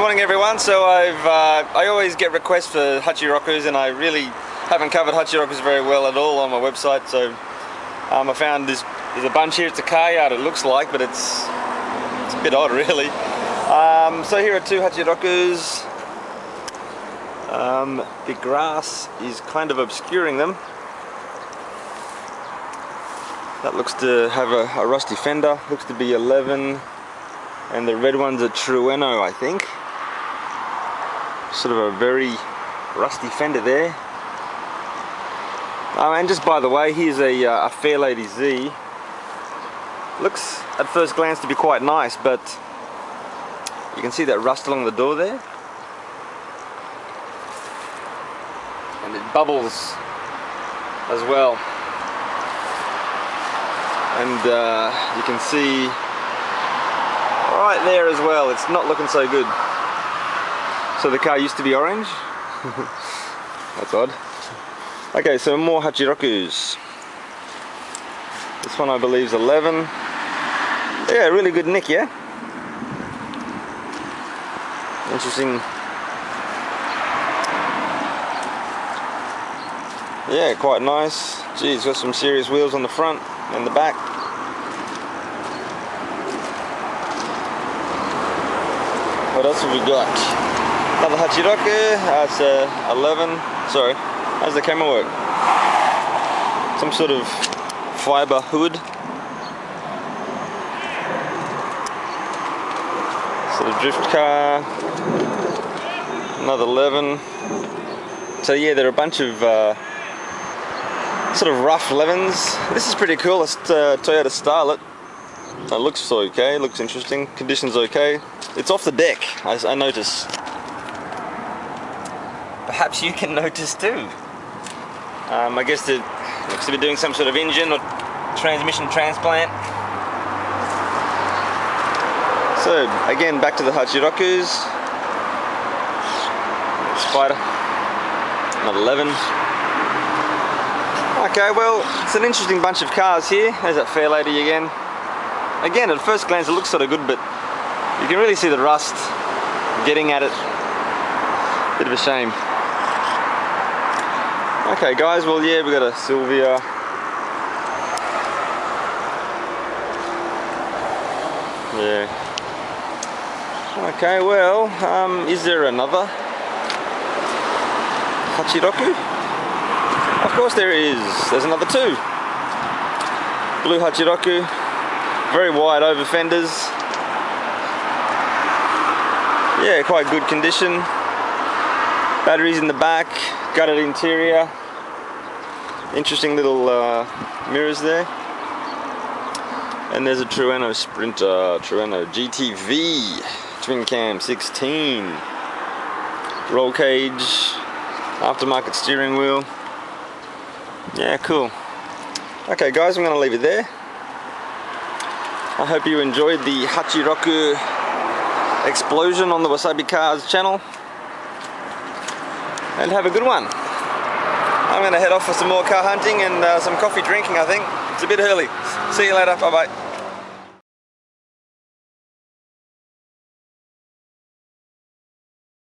morning everyone. So I always get requests for Hachirokus, and I really haven't covered Hachirokus very well at all on my website. So I found there's a bunch here. It's a car yard, it looks like, but it's a bit odd really. So here are two Hachirokus. The grass is kind of obscuring them. That looks to have a rusty fender, looks to be 11, and the red one's a Trueno, I think. Sort of a very rusty fender there. And just by the way, here's a Fairlady Z. Looks at first glance to be quite nice, but you can see that rust along the door there. And it bubbles as well. And you can see right there as well, it's not looking so good. So the car used to be orange. That's odd. Okay, so more Hachirokus. This one I believe is 11. Yeah, really good nick, yeah? Interesting. Yeah, quite nice. Gee, it's got some serious wheels on the front and the back. What else have we got? Another Hachiroku. It's 11. Sorry, how's the camera work? Some sort of fiber hood. Sort of drift car. Another 11. So yeah, there are a bunch of sort of rough 11s. This is pretty cool. It's Toyota Starlet. It looks okay, looks interesting. Condition's okay. It's off the deck, I notice. Perhaps you can notice too. I guess it looks to be doing some sort of engine or transmission transplant. So again, back to the Hachirokus. Spider, another 11. Okay, well, it's an interesting bunch of cars here. There's that Fairlady again. Again, at first glance it looks sort of good, but you can really see the rust getting at it. Bit of a shame. Okay guys, well yeah, we got a Sylvia. Yeah. Okay, well, is there another Hachiroku? Of course there is. There's another two. Blue Hachiroku. Very wide over fenders. Yeah, quite good condition. Batteries in the back. Gutted interior. Interesting little mirrors there. And there's a Trueno Sprinter Trueno GTV. Twin cam 16. Roll cage. Aftermarket steering wheel. Yeah, cool. Okay guys, I'm going to leave it there. I hope you enjoyed the Hachiroku explosion on the Wasabi Cars channel. And have a good one. I'm going to head off for some more car hunting and some coffee drinking, I think. It's a bit early. See you later. Bye bye.